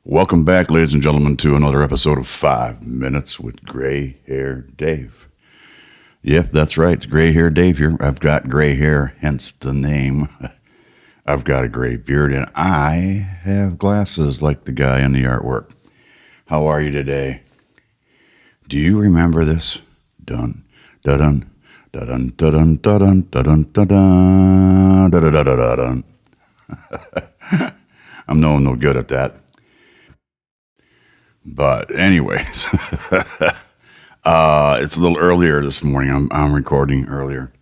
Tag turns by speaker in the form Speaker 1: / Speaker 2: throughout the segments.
Speaker 1: Welcome back, ladies and gentlemen, to another episode of 5 Minutes with Gray Hair Dave. Yep, that's right. It's Gray Hair Dave here. I've got gray hair, hence the name. I've got a gray beard, and I have glasses like the guy in the artwork. How are you today? Do you remember this? Dun, dun, dun, dun, dun, dun, dun, dun, dun, dun. I'm no good at that. But anyways, it's a little earlier this morning. I'm recording earlier,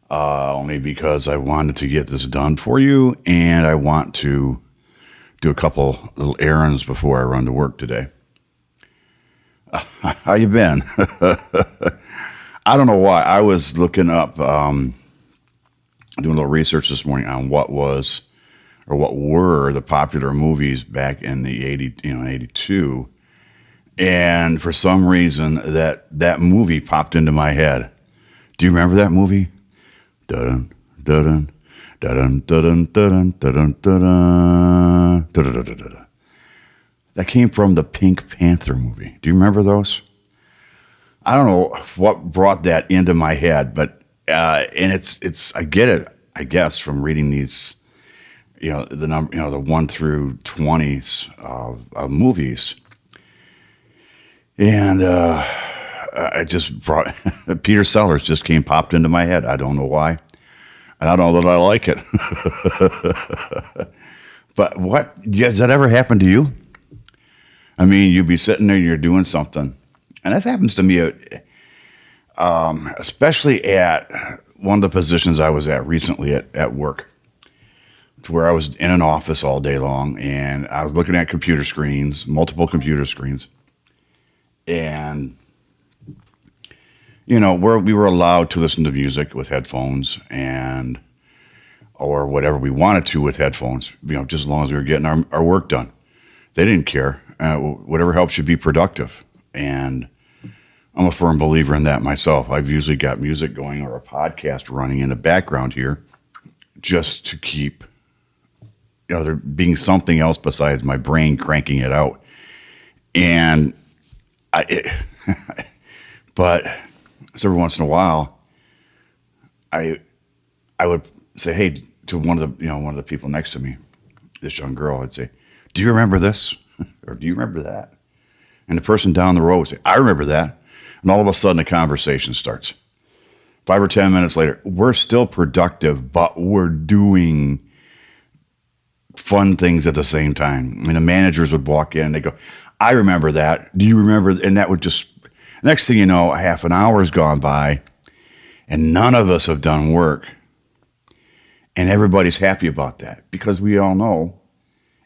Speaker 1: only because I wanted to get this done for you, and I want to do a couple little errands before I run to work today. How you been? I don't know why. I was looking up, doing a little research this morning on what were the popular movies back in the 82. And for some reason that movie popped into my head. Do you remember that movie? Dun dun dun dun dun dun dun dun dun. That came from the Pink Panther movie. Do you remember those? I don't know what brought that into my head, but and it's I get it, I guess, from reading these, the number, the 1 through 20s of movies. And I just brought Peter Sellers just popped into my head. I don't know why. And I don't know that I like it. But has that ever happened to you? I mean, you'd be sitting there and you're doing something. And that happens to me, especially at one of the positions I was at recently at work, to where I was in an office all day long, and I was looking at computer screens, multiple computer screens. And, we were allowed to listen to music with headphones or whatever we wanted to with headphones, just as long as we were getting our work done. They didn't care. Whatever helps you be productive. And I'm a firm believer in that myself. I've usually got music going or a podcast running in the background here just to keep, there being something else besides my brain cranking it out. And but every once in a while, I would say, hey, to one of the people next to me, this young girl, I'd say, do you remember this? Or do you remember that? And the person down the road would say, I remember that. And all of a sudden, the conversation starts. 5 or 10 minutes later, we're still productive, but we're doing fun things at the same time. I mean, the managers would walk in and they go, I remember that. Do you remember? And that would just, next thing you know, half an hour's gone by and none of us have done work. And everybody's happy about that because we all know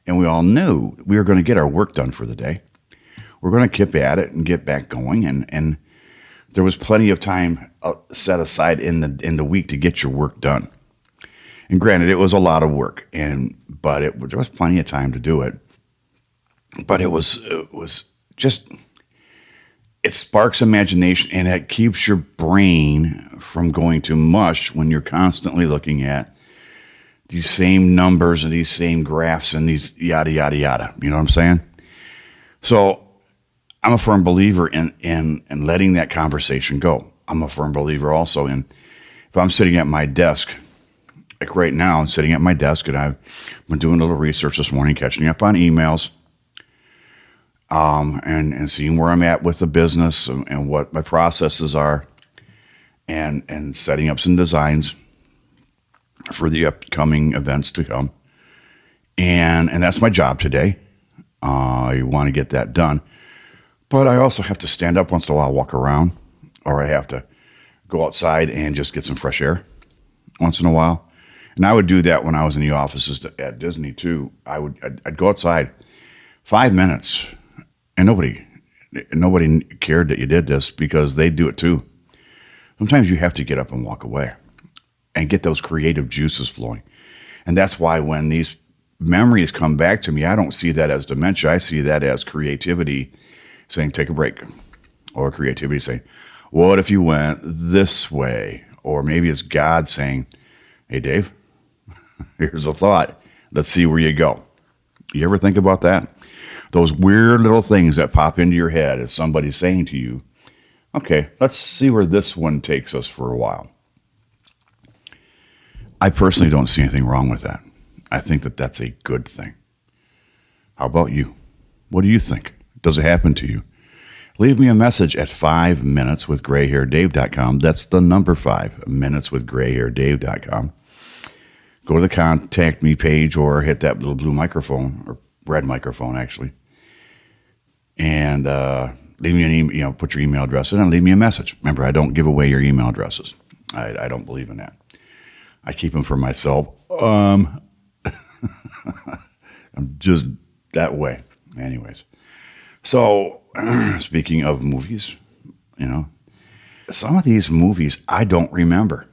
Speaker 1: and we all knew we were going to get our work done for the day. We're going to keep at it and get back going. And there was plenty of time set aside in the week to get your work done. And granted, it was a lot of work, but there was plenty of time to do it. But it was just, it sparks imagination and it keeps your brain from going to mush when you're constantly looking at these same numbers and these same graphs and these yada, yada, yada. You know what I'm saying? So I'm a firm believer in letting that conversation go. I'm a firm believer also in, if I'm sitting at my desk, like right now, I'm sitting at my desk and I've been doing a little research this morning, catching up on emails, and seeing where I'm at with the business and what my processes are, and setting up some designs for the upcoming events to come. And that's my job today. I want to get that done. But I also have to stand up once in a while, walk around, or I have to go outside and just get some fresh air once in a while. And I would do that when I was in the offices at Disney too. I'd go outside 5 minutes, and nobody cared that you did this because they do it too. Sometimes you have to get up and walk away and get those creative juices flowing. And that's why when these memories come back to me, I don't see that as dementia. I see that as creativity saying, take a break, or creativity saying, what if you went this way? Or maybe it's God saying, hey, Dave, here's a thought. Let's see where you go. You ever think about that? Those weird little things that pop into your head as somebody saying to you, okay, let's see where this one takes us for a while. I personally don't see anything wrong with that. I think that that's a good thing. How about you? What do you think? Does it happen to you? Leave me a message at 5minuteswithgrayhairdave.com. That's the number 5minuteswithgrayhairdave.com. Go to the contact me page or hit that little blue microphone, or red microphone actually, and leave me an email. Put your email address in and leave me a message. Remember, I don't give away your email addresses. I don't believe in that. I keep them for myself. I'm just that way. Anyways, so speaking of movies, some of these movies I don't remember.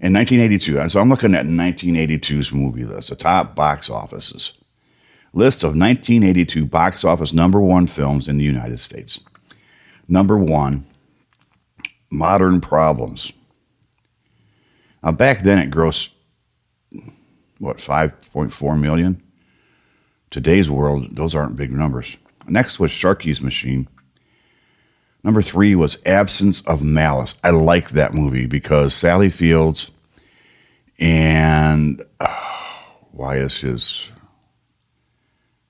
Speaker 1: In 1982, so I'm looking at 1982's movie list, the top box offices. List of 1982 box office number one films in the United States. Number one, Modern Problems. Now, back then it grossed, 5.4 million? Today's world, those aren't big numbers. Next was Sharky's Machine. Number 3 was Absence of Malice. I like that movie because Sally Fields and why is his...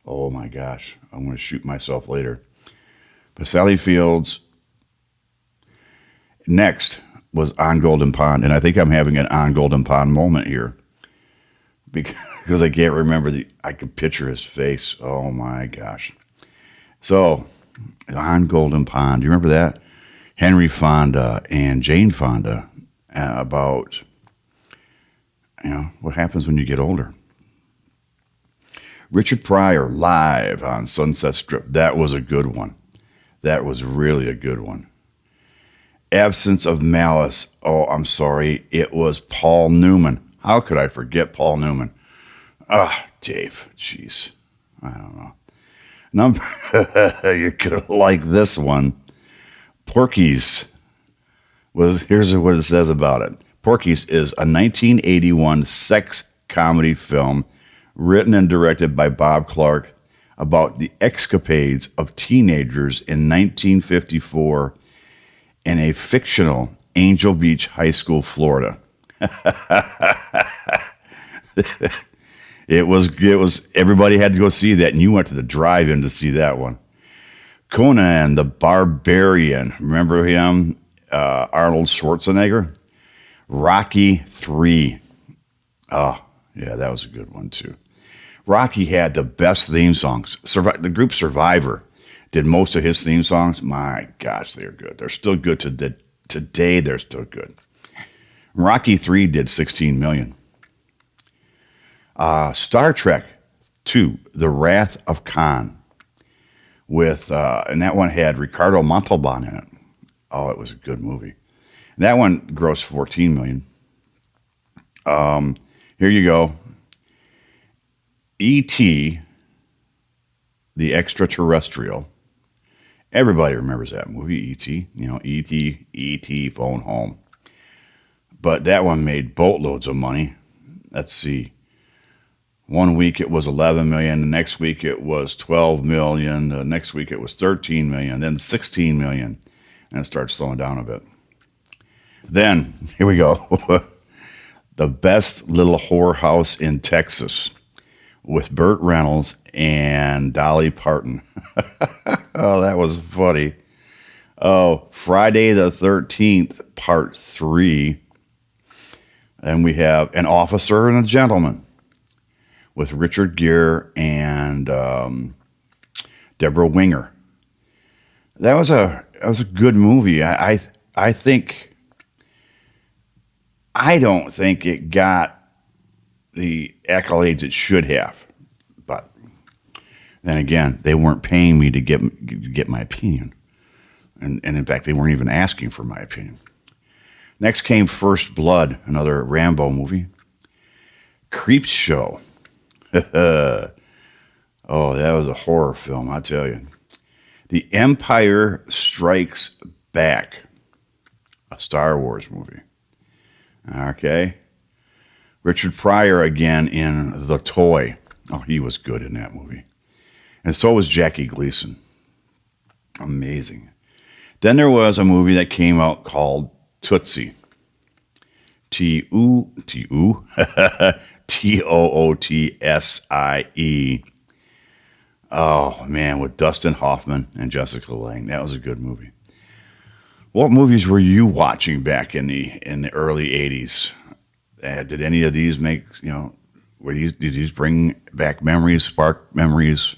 Speaker 1: Oh my gosh, I'm going to shoot myself later. But Sally Fields. Next was On Golden Pond, and I think I'm having an On Golden Pond moment here because I can't remember I can picture his face. Oh my gosh. So, On Golden Pond, do you remember that? Henry Fonda and Jane Fonda about, what happens when you get older. Richard Pryor, live on Sunset Strip. That was a good one. That was really a good one. Absence of Malice. Oh, I'm sorry. It was Paul Newman. How could I forget Paul Newman? Dave. Jeez. I don't know. You're going to like this one. Porky's. Here's what it says about it. Porky's is a 1981 sex comedy film written and directed by Bob Clark about the escapades of teenagers in 1954 in a fictional Angel Beach High School, Florida. It was everybody had to go see that, and you went to the drive-in to see that one. Conan the Barbarian, remember him? Arnold Schwarzenegger. Rocky 3. Oh, yeah, that was a good one too. Rocky had the best theme songs. The group Survivor did most of his theme songs. My gosh, they're good. They're still good today. They're still good. Rocky 3 did 16 million. Star Trek 2, The Wrath of Khan, and that one had Ricardo Montalban in it. Oh, it was a good movie. And that one grossed 14 million. Here you go. E.T., the Extraterrestrial. Everybody remembers that movie, E.T. E.T., Phone Home. But that one made boatloads of money. Let's see. One week it was 11 million. The next week it was 12 million. The next week it was 13 million. Then 16 million. And it starts slowing down a bit. Then, here we go. The Best Little Whorehouse in Texas with Burt Reynolds and Dolly Parton. Oh, that was funny. Oh, Friday the 13th, Part 3. And we have An Officer and a Gentleman with Richard Gere and Deborah Winger. That was a good movie. I don't think it got the accolades it should have, but then again, they weren't paying me to get my opinion, and in fact, they weren't even asking for my opinion. Next came First Blood, another Rambo movie. Creep Show. Oh, that was a horror film, I tell you. The Empire Strikes Back, a Star Wars movie. Okay. Richard Pryor again in The Toy. Oh, he was good in that movie. And so was Jackie Gleason. Amazing. Then there was a movie that came out called Tootsie. T-O-O-T-S-I-E. Oh, man, with Dustin Hoffman and Jessica Lange. That was a good movie. What movies were you watching back in the early 80s? Did any of these make, did these bring back memories, spark memories,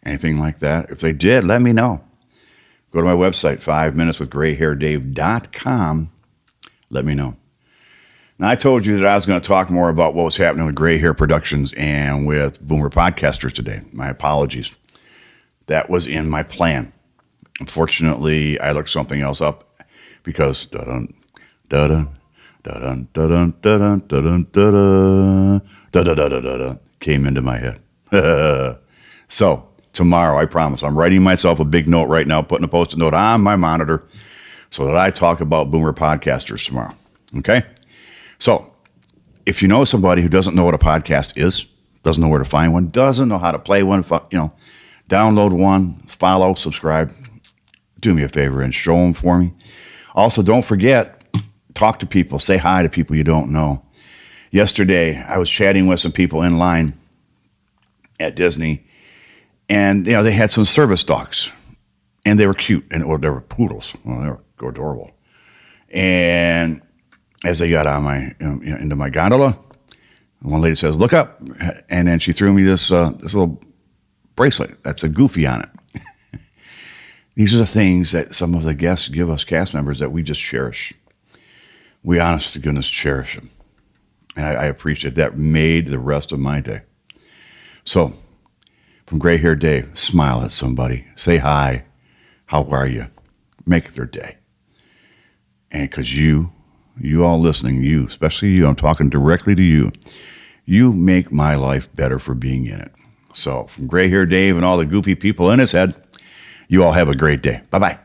Speaker 1: anything like that? If they did, let me know. Go to my website, 5minuteswithgrayhairdave.com. Let me know. Now, I told you that I was going to talk more about what was happening with Gray Hair Productions and with Boomer Podcasters today. My apologies. That was in my plan. Unfortunately, I looked something else up because da-dun, da-dun, da-dun, da-dun, da-dun, da-dun, da-dun, da-da-da-da-da came into my head. So, tomorrow, I promise, I'm writing myself a big note right now, putting a Post-it note on my monitor so that I talk about Boomer Podcasters tomorrow. Okay? So, if you know somebody who doesn't know what a podcast is, doesn't know where to find one, doesn't know how to play one, download one, follow, subscribe, do me a favor and show them for me. Also, don't forget, talk to people, say hi to people you don't know. Yesterday, I was chatting with some people in line at Disney, and they had some service dogs, and they were cute, and they were poodles. Well, they were adorable. And as they got on into my gondola, one lady says, "Look up," and then she threw me this little bracelet that's a Goofy on it. These are the things that some of the guests give us, cast members, that we just cherish. We, honest to goodness, cherish them. And I appreciate that. Made the rest of my day. So, from Gray Hair Dave, smile at somebody. Say hi. How are you? Make their day. And because you all listening, you, especially you, I'm talking directly to you, you make my life better for being in it. So, from Gray Hair Dave and all the goofy people in his head, you all have a great day. Bye-bye.